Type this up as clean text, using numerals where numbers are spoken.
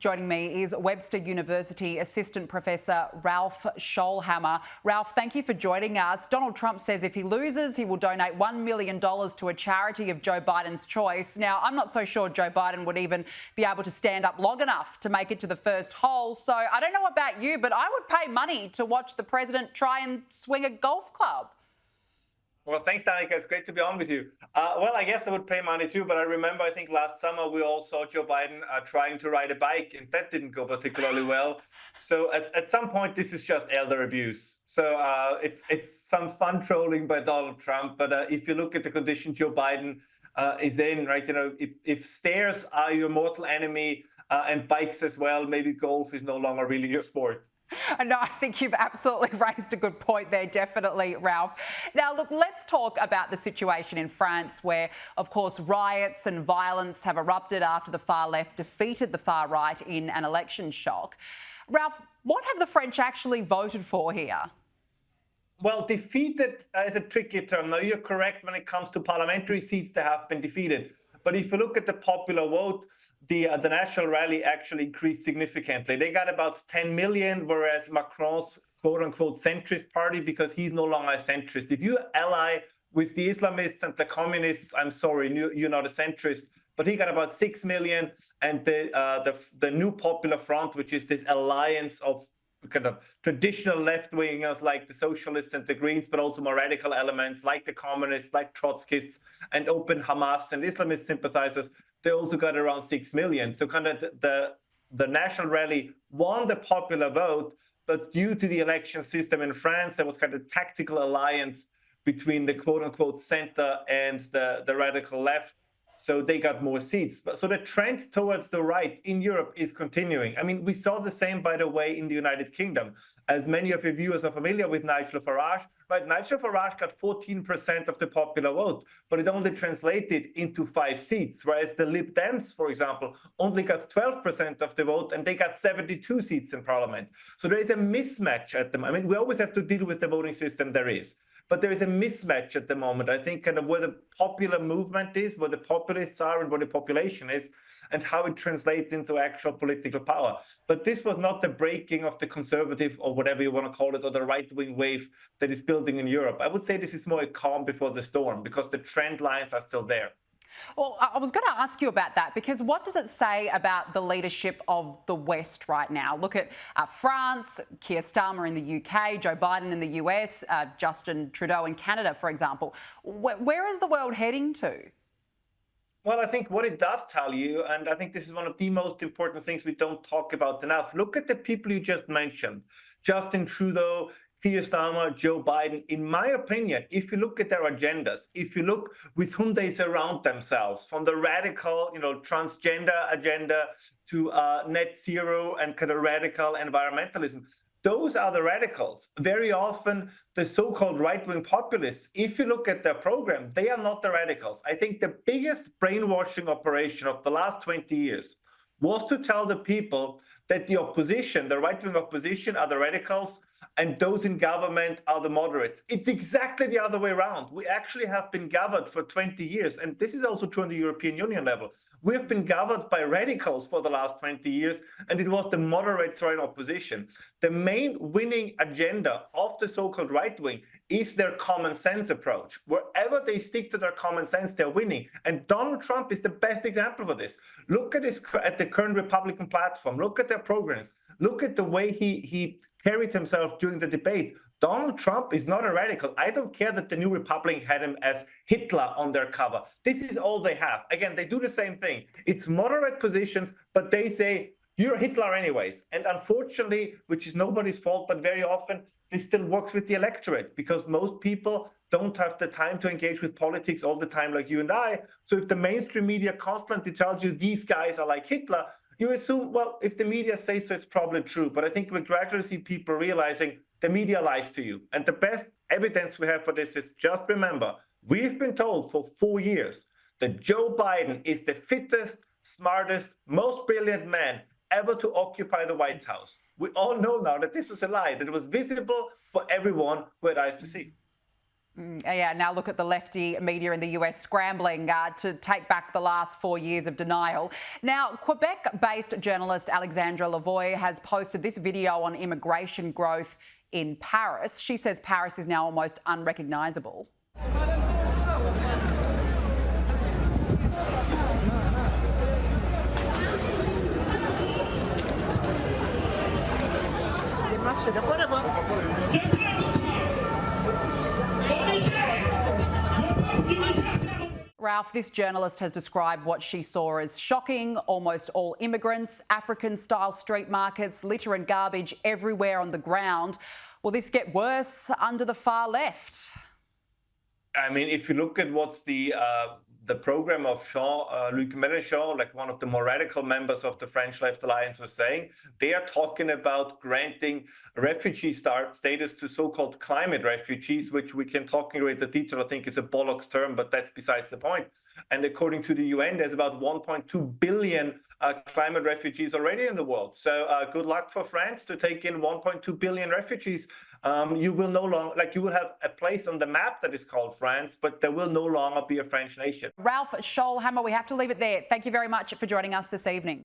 Joining me is Webster University Assistant Professor Ralph Scholhammer. Ralph, thank you for joining us. Donald Trump says if he loses, he will donate $1 million to a charity of Joe Biden's choice. Now, I'm not so sure Joe Biden would even be able to stand up long enough to make it to the first hole. So I don't know about you, but I would pay money to watch the president try and swing a golf club. Well, thanks, Danica. It's great to be on with you. Well, I guess I would pay money too, but I remember, I think last summer we all saw Joe Biden trying to ride a bike, and that didn't go particularly well. So at some point, this is just elder abuse. So it's some fun trolling by Donald Trump. But if you look at the condition Joe Biden is in, right, if stairs are your mortal enemy and bikes as well, maybe golf is no longer really your sport. No, I think you've absolutely raised a good point there, definitely, Ralph. Now, look, let's talk about the situation in France where, of course, riots and violence have erupted after the far left defeated the far right in an election shock. Ralph, what have the French actually voted for here? Well, defeated is a tricky term. Now, you're correct when it comes to parliamentary seats that have been defeated. But if you look at the popular vote, the National Rally actually increased significantly. They got about 10 million, whereas Macron's quote-unquote centrist party, because he's no longer a centrist. If you ally with the Islamists and the communists, I'm sorry, you're not a centrist. But he got about 6 million, and the new Popular Front, which is this alliance of kind of traditional left-wingers like the socialists and the Greens, but also more radical elements like the communists, like Trotskyists, and open Hamas and Islamist sympathizers, they also got around 6 million. So kind of the National Rally won the popular vote, but due to the election system in France, there was kind of tactical alliance between the quote-unquote center and the radical left. So they got more seats. So the trend towards the right in Europe is continuing. I mean, we saw the same, by the way, in the United Kingdom. As many of your viewers are familiar with Nigel Farage, right? Nigel Farage got 14% of the popular vote, but it only translated into 5 seats, whereas the Lib Dems, for example, only got 12% of the vote, and they got 72 seats in parliament. So there is a mismatch at the moment. I mean, we always have to deal with the voting system there is. But there is a mismatch at the moment, I think, kind of where the popular movement is, where the populists are, and where the population is, and how it translates into actual political power. But this was not the breaking of the conservative, or whatever you want to call it, or the right-wing wave that is building in Europe. I would say this is more a calm before the storm, because the trend lines are still there. Well, I was going to ask you about that, because what does it say about the leadership of the West right now? Look at France, Keir Starmer in the UK, Joe Biden in the US, Justin Trudeau in Canada, for example. Where is the world heading to? Well, I think what it does tell you, and I think this is one of the most important things we don't talk about enough, look at the people you just mentioned. Justin Trudeau, Keir Starmer, Joe Biden. In my opinion, if you look at their agendas, if you look with whom they surround themselves, from the radical, transgender agenda to net zero and kind of radical environmentalism, those are the radicals. Very often, the so-called right-wing populists, if you look at their program, they are not the radicals. I think the biggest brainwashing operation of the last 20 years was to tell the people that the opposition, the right-wing opposition, are the radicals, and those in government are the moderates. It's exactly the other way around. We actually have been governed for 20 years, and this is also true on the European Union level. We have been governed by radicals for the last 20 years, and it was the moderates who are in opposition. The main winning agenda of the so-called right-wing is their common sense approach. Wherever they stick to their common sense, they're winning. And Donald Trump is the best example for this. Look at the current Republican platform. Look at their programs. Look at the way he carried himself during the debate. Donald Trump is not a radical. I don't care that the New Republic had him as Hitler on their cover. This is all they have. Again, they do the same thing. It's moderate positions, but they say, you're Hitler anyways. And unfortunately, which is nobody's fault, but very often, this still works with the electorate, because most people don't have the time to engage with politics all the time like you and I. So if the mainstream media constantly tells you these guys are like Hitler, you assume, well, if the media says so, it's probably true. But I think we gradually see people realizing the media lies to you. And the best evidence we have for this is, just remember, we've been told for 4 years that Joe Biden is the fittest, smartest, most brilliant man ever to occupy the White House. We all know now that this was a lie, that it was visible for everyone who had eyes to see. Yeah, now look at the lefty media in the US scrambling to take back the last 4 years of denial. Now, Quebec-based journalist Alexandra Lavoie has posted this video on immigration growth in Paris. She says Paris is now almost unrecognisable. Ralph, this journalist has described what she saw as shocking. Almost all immigrants, African-style street markets, litter and garbage everywhere on the ground. Will this get worse under the far left? I mean, if you look at what's the program of Jean-Luc Mélenchon, like one of the more radical members of the French Left Alliance, was saying, they are talking about granting refugee status to so-called climate refugees, which we can talk in greater detail. I think is a bollocks term, but that's besides the point. And according to the UN, there's about 1.2 billion climate refugees already in the world. So good luck for France to take in 1.2 billion refugees. You will no longer, you will have a place on the map that is called France, but there will no longer be a French nation. Ralph Scholhammer, we have to leave it there. Thank you very much for joining us this evening.